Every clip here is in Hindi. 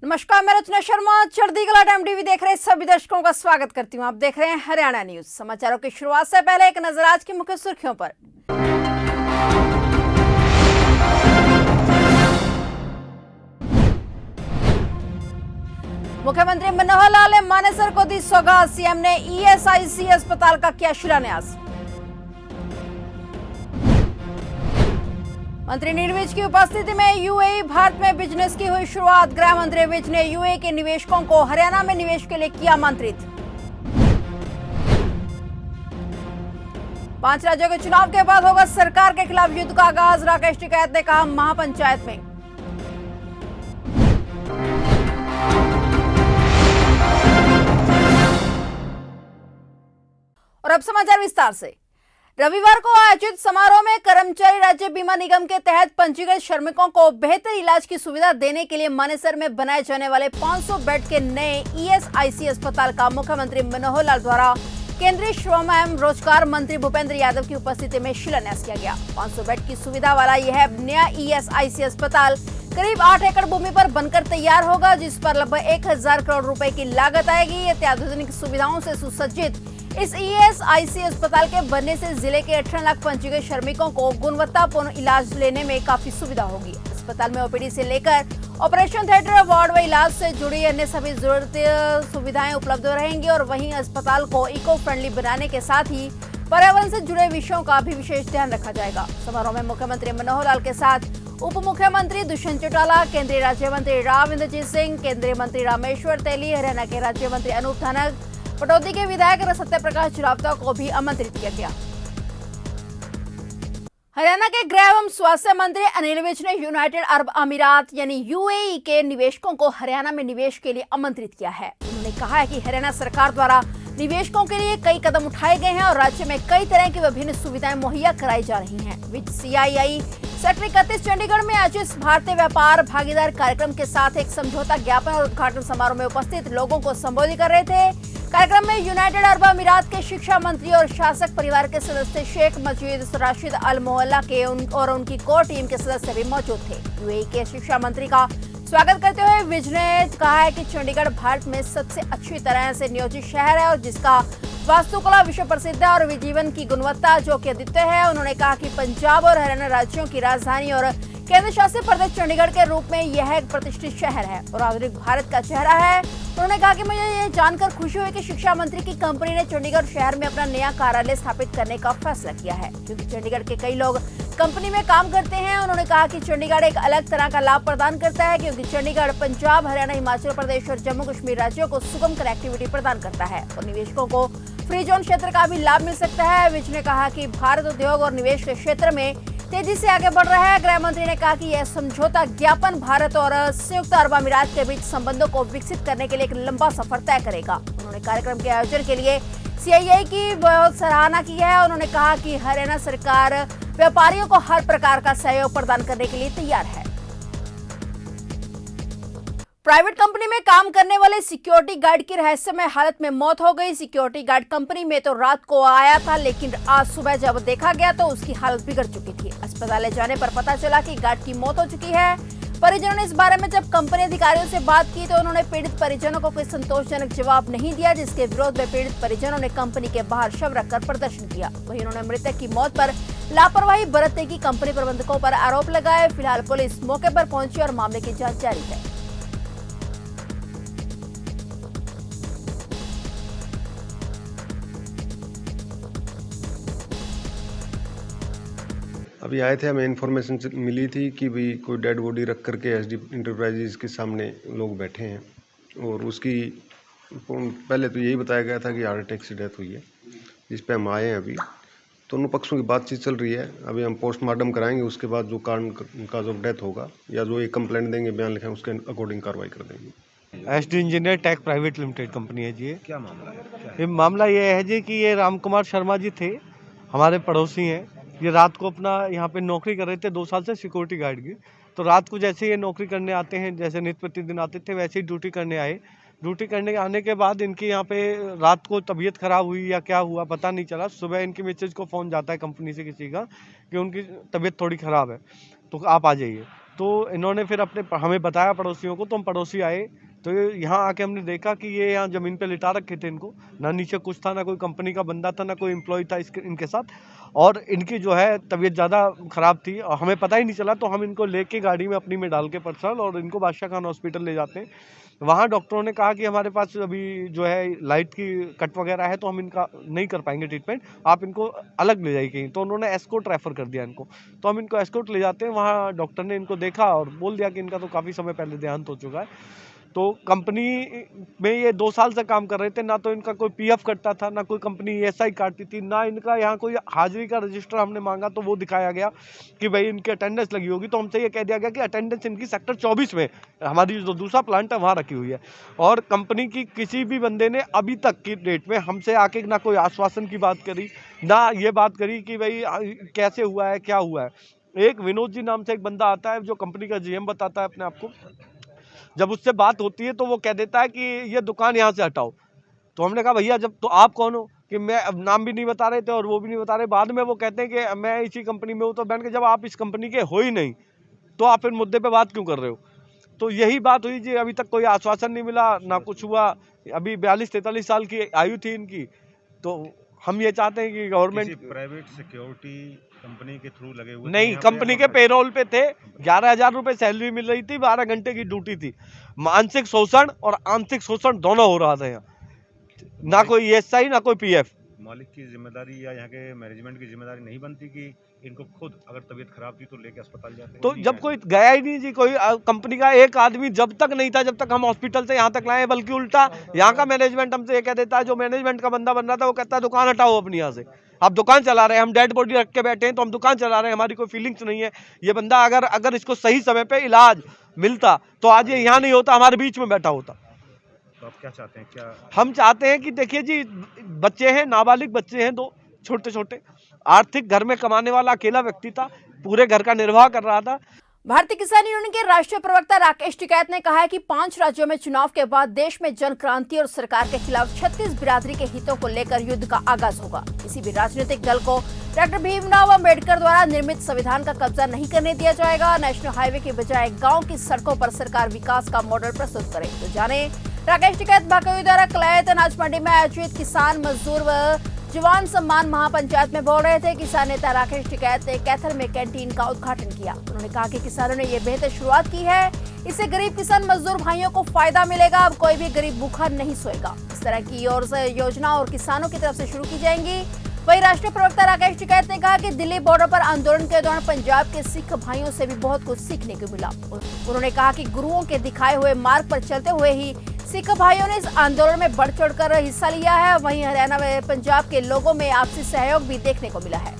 नमस्कार, मैं रचना शर्मा चढ़ती कला टाइम टीवी देख रहे सभी दर्शकों का स्वागत करती हूं। आप देख रहे हैं हरियाणा न्यूज। समाचारों की शुरुआत से पहले एक नजर आज की मुख्य सुर्खियों पर। मुख्यमंत्री मनोहर लाल ने मानेसर को दी सौगात। सीएम ने ईएसआईसी अस्पताल का किया शिलान्यास। मंत्री नील विज की उपस्थिति में यूएई भारत में बिजनेस की हुई शुरुआत। गृह मंत्री विज ने यूएई के निवेशकों को हरियाणा में निवेश के लिए किया आमंत्रित। 5 राज्यों के चुनाव के बाद होगा सरकार के खिलाफ युद्ध का आगाज। राकेश टिकैत ने कहा महापंचायत में। और अब समाचार विस्तार से। रविवार को आयोजित समारोह में कर्मचारी राज्य बीमा निगम के तहत पंजीकृत श्रमिकों को बेहतर इलाज की सुविधा देने के लिए मानेसर में बनाए जाने वाले 500 बेड के नए ईएसआईसी अस्पताल का मुख्यमंत्री मनोहर लाल द्वारा केंद्रीय श्रम एवं रोजगार मंत्री भूपेंद्र यादव की उपस्थिति में शिलान्यास किया गया। 500 बेड की सुविधा वाला यह नया ईएसआईसी अस्पताल करीब 8 एकड़ भूमि पर बनकर तैयार होगा, जिस पर लगभग 1000 करोड़ रुपए की लागत आएगी। अत्याधुनिक सुविधाओं से सुसज्जित इस ईएसआईसी अस्पताल के बनने से जिले के 18 लाख पंजीकृत श्रमिकों को गुणवत्तापूर्ण इलाज लेने में काफी सुविधा होगी। अस्पताल में ओपीडी से लेकर ऑपरेशन थिएटर, वार्ड व इलाज से जुड़ी अन्य सभी जरूरत सुविधाएं उपलब्ध रहेंगी। और वहीं अस्पताल को इको फ्रेंडली बनाने के साथ ही पर्यावरण से जुड़े विषयों का भी विशेष ध्यान रखा जाएगा। समारोह में मुख्यमंत्री मनोहर लाल के साथ उप मुख्यमंत्री दुष्यंत चौटाला, केंद्रीय राज्य मंत्री राव इंद्रजीत सिंह, केंद्रीय मंत्री रामेश्वर तेली, हरियाणा के राज्य मंत्री अनूप धानक, पटौदी के विधायक सत्य प्रकाश चिरावता को भी आमंत्रित किया गया। हरियाणा के गृह एवं स्वास्थ्य मंत्री अनिल विज ने यूनाइटेड अरब अमीरात यानी यूएई के निवेशकों को हरियाणा में निवेश के लिए आमंत्रित किया है। उन्होंने कहा है कि हरियाणा सरकार द्वारा निवेशकों के लिए कई कदम उठाए गए हैं और राज्य में कई तरह की विभिन्न सुविधाएं मुहैया कराई जा रही हैं। विज सीआईआई सेक्टर 31 चंडीगढ़ में आयोजित भारतीय व्यापार भागीदार कार्यक्रम के साथ एक समझौता ज्ञापन और उद्घाटन समारोह में उपस्थित लोगों को संबोधित कर रहे थे। कार्यक्रम में यूनाइटेड अरब अमीरात के शिक्षा मंत्री और शासक परिवार के सदस्य शेख मजीद राशिद अल मोहल्ला के और उनकी कोर टीम के सदस्य भी मौजूद थे। यूएई के शिक्षा मंत्री का स्वागत करते हुए विज ने कहा है कि चंडीगढ़ भारत में सबसे अच्छी तरह से नियोजित शहर है और जिसका वास्तुकला विश्व प्रसिद्ध है और जीवन की गुणवत्ता जो कि अद्वितीय है। उन्होंने कहा कि पंजाब और हरियाणा राज्यों की राजधानी और केंद्र शासित प्रदेश चंडीगढ़ के रूप में यह एक प्रतिष्ठित शहर है और आधुनिक भारत का चेहरा है। उन्होंने कहा कि मुझे ये जानकर खुशी हुई कि शिक्षा मंत्री की कंपनी ने चंडीगढ़ शहर में अपना नया कार्यालय स्थापित करने का फैसला किया है, क्योंकि चंडीगढ़ के कई लोग कंपनी में काम करते हैं। उन्होंने कहा कि चंडीगढ़ एक अलग तरह का लाभ प्रदान करता है, क्योंकि चंडीगढ़ पंजाब, हरियाणा, हिमाचल प्रदेश और जम्मू कश्मीर राज्यों को सुगम कनेक्टिविटी प्रदान करता है और निवेशकों को फ्री जोन क्षेत्र का भी लाभ मिल सकता है। विज ने कहा कि भारत उद्योग और निवेश के क्षेत्र में तेजी से आगे बढ़ रहा है। गृह मंत्री ने कहा कि यह समझौता ज्ञापन भारत और संयुक्त अरब अमीरात के बीच संबंधों को विकसित करने के लिए एक लंबा सफर तय करेगा। उन्होंने कार्यक्रम के आयोजन के लिए सीआईआई की बहुत सराहना की है। उन्होंने कहा कि हरियाणा सरकार व्यापारियों को हर प्रकार का सहयोग प्रदान करने के लिए तैयार है। प्राइवेट कंपनी में काम करने वाले सिक्योरिटी गार्ड की रहस्यमय हालत में मौत हो गई। सिक्योरिटी गार्ड कंपनी में तो रात को आया था, लेकिन आज सुबह जब देखा गया तो उसकी हालत बिगड़ चुकी थी। अस्पताल ले जाने पर पता चला कि गार्ड की मौत हो चुकी है। परिजनों ने इस बारे में जब कंपनी अधिकारियों से बात की तो उन्होंने पीड़ित परिजनों को कोई संतोषजनक जवाब नहीं दिया, जिसके विरोध में पीड़ित परिजनों ने कंपनी के बाहर शव रखकर प्रदर्शन किया। वहीं उन्होंने मृतक की मौत पर लापरवाही बरतने की कंपनी प्रबंधकों पर आरोप लगाए। फिलहाल पुलिस मौके पर पहुंची और मामले की जांच जारी है। अभी आए थे, हमें इन्फॉर्मेशन मिली थी कि भाई कोई डेड बॉडी रख करके एसडी इंटरप्राइजेज के सामने लोग बैठे हैं और उसकी पहले तो यही बताया गया था कि हार्ट अटैक से डेथ हुई है, जिस पे हम आए हैं। अभी दोनों पक्षों की बातचीत चल रही है। अभी हम पोस्टमार्टम कराएंगे, उसके बाद जो काज ऑफ डेथ होगा या जो एक कंप्लेंट देंगे, बयान लिखेंगे, उसके अकॉर्डिंग कार्रवाई कर देंगे। SD engineer tech private limited company है जी। क्या मामला है? ये मामला ये है जी कि ये राम कुमार शर्मा जी थे, हमारे पड़ोसी हैं। ये रात को अपना यहाँ पे नौकरी कर रहे थे 2 साल से सिक्योरिटी गार्ड की। तो रात को जैसे ये नौकरी करने आते हैं, जैसे नित्य प्रतिदिन आते थे, वैसे ही ड्यूटी करने आए। ड्यूटी करने आने के बाद इनकी यहाँ पे रात को तबीयत खराब हुई या क्या हुआ पता नहीं चला। सुबह इनकी मिसेज को फ़ोन जाता है कंपनी से किसी का कि उनकी तबीयत थोड़ी ख़राब है, तो आप आ जाइए। तो इन्होंने फिर हमें बताया पड़ोसियों को, तो हम पड़ोसी आए तो यहाँ आके हमने देखा कि ये यहाँ ज़मीन पे लिटा रखे थे इनको, ना नीचे कुछ था, ना कोई कंपनी का बंदा था, ना कोई एम्प्लॉय था इनके साथ, और इनकी जो है तबीयत ज़्यादा ख़राब थी और हमें पता ही नहीं चला। तो हम इनको लेके गाड़ी में अपनी में डाल के पर्सनल और इनको बादशाह खान हॉस्पिटल ले जाते हैं। वहाँ डॉक्टरों ने कहा कि हमारे पास अभी जो है लाइट की कट वगैरह है, तो हम इनका नहीं कर पाएंगे ट्रीटमेंट, आप इनको अलग ले जाइए कहीं। तो उन्होंने एस्कॉर्ट रेफर कर दिया इनको, तो हम इनको एस्कॉर्ट ले जाते हैं। वहाँ डॉक्टर ने इनको देखा और बोल दिया कि इनका तो काफ़ी समय पहले देहांत हो चुका है। तो कंपनी में ये 2 साल से काम कर रहे थे, ना तो इनका कोई पीएफ कटता था, ना कोई कंपनी ईएसआई काटती थी, ना इनका यहाँ कोई हाजिरी का रजिस्टर हमने मांगा तो वो दिखाया गया कि भाई इनकी अटेंडेंस लगी होगी। तो हमसे ये कह दिया गया कि अटेंडेंस इनकी सेक्टर 24 में, हमारी जो दूसरा प्लांट है वहाँ रखी हुई है। और कंपनी की किसी भी बंदे ने अभी तक की डेट में हमसे आके ना कोई आश्वासन की बात करी, ना ये बात करी कि भाई कैसे हुआ है, क्या हुआ है। एक विनोद जी नाम से एक बंदा आता है जो कंपनी का जीएम बताता है अपने आप को, जब उससे बात होती है तो वो कह देता है कि ये दुकान यहाँ से हटाओ। तो हमने कहा भैया जब तो आप कौन हो, कि मैं नाम भी नहीं बता रहे थे और वो भी नहीं बता रहे। बाद में वो कहते हैं कि मैं इसी कंपनी में हूँ। तो मैंने कहा जब आप इस कंपनी के हो ही नहीं तो आप फिर मुद्दे पे बात क्यों कर रहे हो। तो यही बात हुई जी, अभी तक कोई आश्वासन नहीं मिला, ना कुछ हुआ। अभी 42-43 साल की आयु थी इनकी। तो हम ये चाहते हैं कि गवर्नमेंट प्राइवेट सिक्योरिटी कंपनी के थ्रू लगे हुए नहीं, कंपनी के पेरोल पे थे। 11,000 रुपए सैलरी मिल रही थी, 12 घंटे की ड्यूटी थी। मानसिक शोषण और आंशिक शोषण दोनों हो रहा था यहाँ, ना कोई ईएसआई ना कोई पीएफ। मालिक की जिम्मेदारी या यहाँ के मैनेजमेंट की जिम्मेदारी नहीं बनती कि इनको खुद अगर तबीयत खराब थी तो लेके अस्पताल जाते? तो जब कोई गया ही नहीं जी, कोई कंपनी का एक आदमी जब तक नहीं था, जब तक हम हॉस्पिटल से यहाँ तक लाए, बल्कि उल्टा यहाँ का मैनेजमेंट हमसे ये कह देता है, जो मैनेजमेंट का बंदा बन रहा था वो कहता है दुकान हटाओ अपनी यहाँ से, आप दुकान चला रहे हैं, हम डेड बॉडी रख के बैठे हैं तो हम दुकान चला रहे हैं, हमारी कोई फीलिंग्स नहीं है। ये बंदा अगर इसको सही समय पे इलाज मिलता तो आज ये यहाँ नहीं होता, हमारे बीच में बैठा होता। तो आप क्या चाहते हैं? क्या हम चाहते हैं कि देखिए जी, बच्चे हैं, नाबालिग बच्चे हैं, 2 छोटे छोटे, आर्थिक घर में कमाने वाला अकेला व्यक्ति था, पूरे घर का निर्वाह कर रहा था। भारतीय किसान यूनियन के राष्ट्रीय प्रवक्ता राकेश टिकैत ने कहा है कि 5 राज्यों में चुनाव के बाद देश में जन क्रांति और सरकार के खिलाफ 36 बिरादरी के हितों को लेकर युद्ध का आगाज होगा। किसी भी राजनीतिक दल को डॉक्टर भीमराव अम्बेडकर द्वारा निर्मित संविधान का कब्जा नहीं करने दिया जाएगा। नेशनल हाईवे के बजाय गाँव की सड़कों पर सरकार विकास का मॉडल प्रस्तुत करे। तो जाने राकेश टिकैत बाकायदा द्वारा कलायत अनाज मंडी में आयोजित किसान मजदूर व जवान सम्मान महापंचायत में बोल रहे थे। किसान नेता राकेश टिकैत ने कैथल में कैंटीन का उद्घाटन किया। उन्होंने कहा कि किसानों ने ये बेहतर शुरुआत की है, इससे गरीब किसान मजदूर भाइयों को फायदा मिलेगा। अब कोई भी गरीब भूखा नहीं सोएगा। इस तरह की और योजना और किसानों की तरफ से शुरू की जाएंगी। वहीं राष्ट्रीय प्रवक्ता राकेश टिकैत ने कहा कि दिल्ली बॉर्डर पर आंदोलन के दौरान पंजाब के सिख भाइयों से भी बहुत कुछ सीखने को मिला। उन्होंने कहा कि गुरुओं के दिखाए हुए मार्ग पर चलते हुए ही सिख भाइयों ने इस आंदोलन में बढ़ चढ़कर हिस्सा लिया है। वहीं हरियाणा व पंजाब के लोगों में आपसी सहयोग भी देखने को मिला है।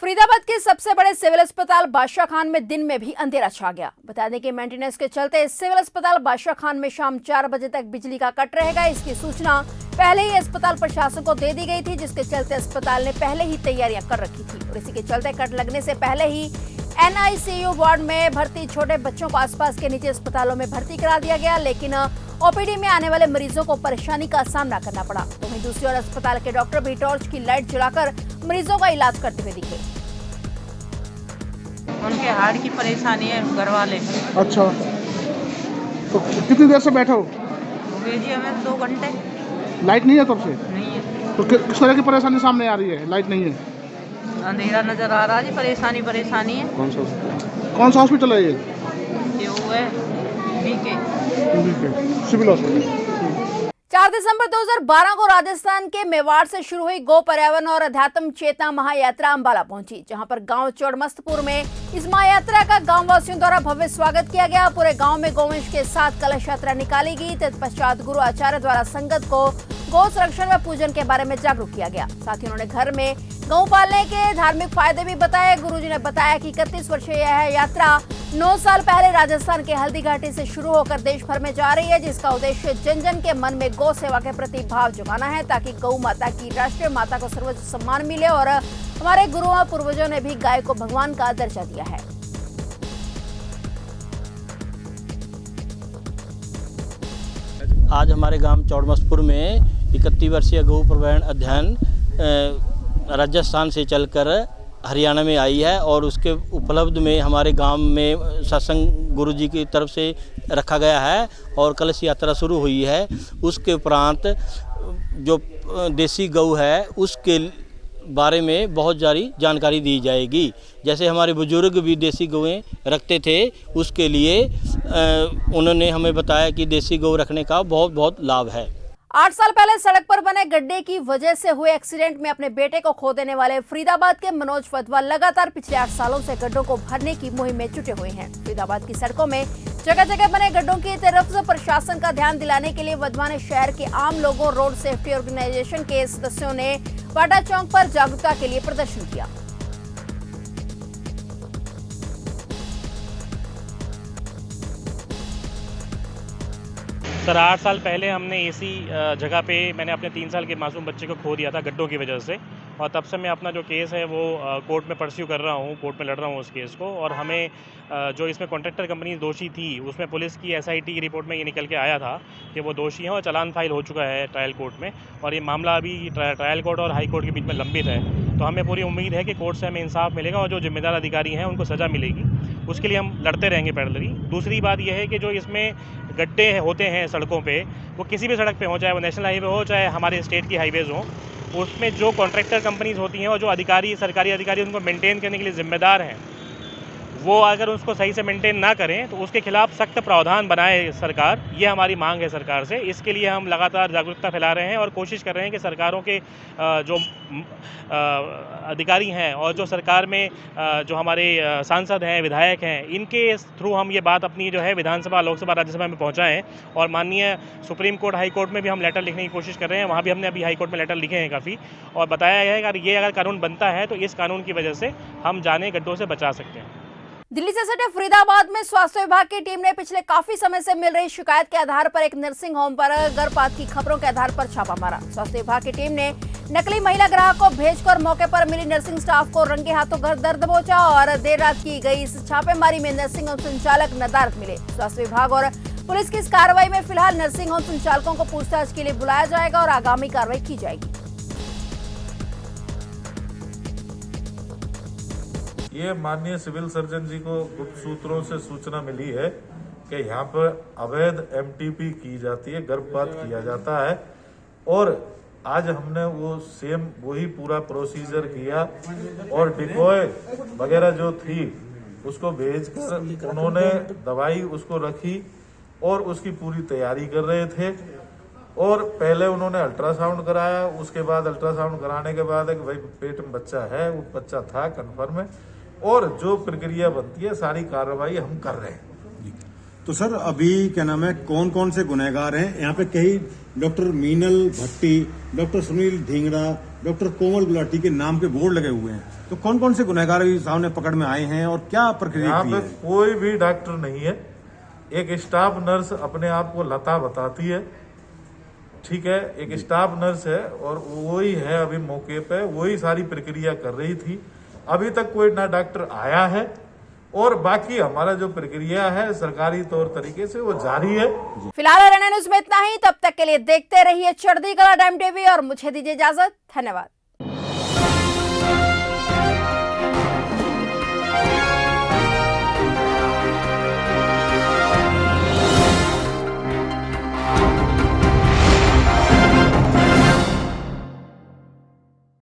फरीदाबाद के सबसे बड़े सिविल अस्पताल बादशाह खान में दिन में भी अंधेरा छा गया। बता दें कि मेंटेनेंस के चलते सिविल अस्पताल बादशाह खान में शाम 4 बजे तक बिजली का कट रहेगा। इसकी सूचना पहले ही अस्पताल प्रशासन को दे दी गई थी, जिसके चलते अस्पताल ने पहले ही तैयारियां कर रखी थी। और इसी के चलते कट लगने से पहले ही एनआईसीयू वार्ड में भर्ती छोटे बच्चों को आसपास के निजी अस्पतालों में भर्ती करा दिया गया, लेकिन ओपीडी में आने वाले मरीजों को परेशानी का सामना करना पड़ा। तो वहीं दूसरी ओर अस्पताल के डॉक्टर भी टॉर्च की लाइट जलाकर मरीजों का इलाज करते हुए दिखे। उनके हार्ट की परेशानी है घर वाले। अच्छा, तो कितनी देर से बैठे हो? भेजिए हमें 2 घंटे। लाइट नहीं है तब से? नहीं है। तो किस तरह की परेशानी सामने आ रही है? लाइट नहीं है, अंधेरा नजर आ रहा है जी, परेशानी है। कौन सा हॉस्पिटल है ये? वो है बीके सिविल हॉस्पिटल। 4 दिसंबर 2012 को राजस्थान के मेवाड़ से शुरू हुई गौ पर्यावरण और अध्यात्म चेतना महायात्रा अंबाला पहुंची, जहां पर गांव चौड़मस्तपुर में इस महायात्रा का गांव वासियों द्वारा भव्य स्वागत किया गया। पूरे गांव में गौवंश के साथ कलश यात्रा निकाली गई। तत्पश्चात गुरु आचार्य द्वारा संगत को गौ संरक्षण व पूजन के बारे में जागरूक किया गया। साथ ही उन्होंने घर में गौ पालने के धार्मिक फायदे भी बताए। गुरुजी ने बताया कि 31 वर्षीय यह यात्रा 9 साल पहले राजस्थान के हल्दी घाटी से शुरू होकर देश भर में जा रही है, जिसका उद्देश्य जन जन के मन में गौ सेवा के प्रति भाव जगाना है, ताकि गौ माता की राष्ट्रीय माता को सर्वोच्च सम्मान मिले। और हमारे गुरुओं पूर्वजों ने भी गाय को भगवान का दर्जा दिया है। आज हमारे गांव चौड़मस्तपुर में 31 वर्षीय गौ पर्यावरण अध्ययन राजस्थान से चलकर हरियाणा में आई है और उसके उपलब्ध में हमारे गांव में सत्संग गुरु जी की तरफ से रखा गया है और कलश यात्रा शुरू हुई है। उसके उपरांत जो देसी गौ है उसके बारे में बहुत सारी जानकारी दी जाएगी। जैसे हमारे बुजुर्ग भी देसी गौएं रखते थे, उसके लिए उन्होंने हमें बताया कि देसी गौ रखने का बहुत बहुत लाभ है। 8 साल पहले सड़क पर बने गड्ढे की वजह से हुए एक्सीडेंट में अपने बेटे को खो देने वाले फरीदाबाद के मनोज वधवा लगातार पिछले 8 सालों से गड्ढों को भरने की मुहिम में जुटे हुए हैं। फरीदाबाद की सड़कों में जगह जगह बने गड्ढों की तरफ प्रशासन का ध्यान दिलाने के लिए वधवा ने शहर के आम लोगों, रोड सेफ्टी ऑर्गेनाइजेशन के सदस्यों ने वाडा चौक पर जागरूकता के लिए प्रदर्शन किया। सर 8 साल पहले हमने इसी जगह पे मैंने अपने 3 साल के मासूम बच्चे को खो दिया था गड्ढों की वजह से, और तब से मैं अपना जो केस है वो कोर्ट में परस्यू कर रहा हूँ, कोर्ट में लड़ रहा हूँ उस केस को। और हमें जो इसमें कॉन्ट्रैक्टर कंपनी दोषी थी उसमें पुलिस की SIT की रिपोर्ट में ये निकल के आया था कि वो दोषी हैं और चालान फाइल हो चुका है ट्रायल कोर्ट में, और ये मामला अभी ट्रायल कोर्ट और हाई कोर्ट के बीच में लंबित है। तो हमें पूरी उम्मीद है कि कोर्ट से हमें इंसाफ मिलेगा और जो जिम्मेदार अधिकारी हैं उनको सज़ा मिलेगी। उसके लिए हम लड़ते रहेंगे पैरेलली। दूसरी बात यह है कि जो इसमें गड्ढे होते हैं सड़कों पे, वो किसी भी सड़क पे हो, चाहे वो नेशनल हाईवे हो चाहे हमारे स्टेट की हाईवेज़ हो, उसमें जो कॉन्ट्रैक्टर कंपनीज होती हैं और जो अधिकारी, सरकारी अधिकारी उनको मेंटेन करने के लिए जिम्मेदार हैं, वो अगर उसको सही से मेंटेन ना करें तो उसके खिलाफ सख्त प्रावधान बनाए सरकार। ये हमारी मांग है सरकार से। इसके लिए हम लगातार जागरूकता फैला रहे हैं और कोशिश कर रहे हैं कि सरकारों के जो अधिकारी हैं और जो सरकार में जो हमारे सांसद हैं, विधायक हैं, इनके थ्रू हम ये बात अपनी जो है विधानसभा, लोकसभा, राज्यसभा में पहुँचाएँ। और माननीय सुप्रीम कोर्ट, हाई कोर्ट में भी हम लेटर लिखने की कोशिश कर रहे हैं। वहाँ भी हमने अभी हाई कोर्ट में लेटर लिखे हैं काफ़ी, और बताया गया है कि ये अगर कानून बनता है तो इस कानून की वजह से हम जाने गड्ढों से बचा सकते हैं। दिल्ली से सटे फरीदाबाद में स्वास्थ्य विभाग की टीम ने पिछले काफी समय से मिल रही शिकायत के आधार पर एक नर्सिंग होम पर गर्भपात की खबरों के आधार पर छापा मारा। स्वास्थ्य विभाग की टीम ने नकली महिला ग्राहक को भेजकर मौके पर मिली नर्सिंग स्टाफ को रंगे हाथों घर दर्द दबोचा और देर रात की गई इस छापेमारी में नर्सिंग होम संचालक नदारद मिले। स्वास्थ्य विभाग और पुलिस की इस कार्रवाई में फिलहाल नर्सिंग होम संचालकों को पूछताछ के लिए बुलाया जाएगा और आगामी कार्रवाई की जाएगी। ये माननीय सिविल सर्जन जी को गुप्त सूत्रों से सूचना मिली है कि यहाँ पर अवैध MTP की जाती है, गर्भपात किया जाता है, और आज हमने वही पूरा प्रोसीजर किया और डिकॉय वगैरह जो थी उसको भेजकर उन्होंने दवाई उसको रखी और उसकी पूरी तैयारी कर रहे थे। और पहले उन्होंने अल्ट्रासाउंड कराया, उसके बाद अल्ट्रासाउंड कराने के बाद भाई पेट में बच्चा है, वो बच्चा था कन्फर्म है, और जो प्रक्रिया बनती है सारी कार्रवाई हम कर रहे हैं। तो सर अभी क्या नाम है, कौन कौन से गुनहगार हैं यहाँ पे? कई डॉक्टर मीनल भट्टी, डॉक्टर सुनील ढींगड़ा, डॉक्टर कोमल गुलाटी के नाम के बोर्ड लगे हुए हैं, तो कौन कौन से गुनहगार सामने पकड़ में आए हैं और क्या प्रक्रिया? यहाँ पे कोई भी डॉक्टर नहीं है, एक स्टाफ नर्स अपने आप को लता बताती है, ठीक है, एक स्टाफ नर्स है और वही है अभी मौके पे, वही सारी प्रक्रिया कर रही थी। अभी तक कोई ना डॉक्टर आया है, और बाकी हमारा जो प्रक्रिया है सरकारी तौर तरीके से वो जारी है। फिलहाल हरियाणा न्यूज में इतना ही। तब तक के लिए देखते रहिए चढ़ती कला टाइम टीवी और मुझे दीजिए इजाजत। धन्यवाद।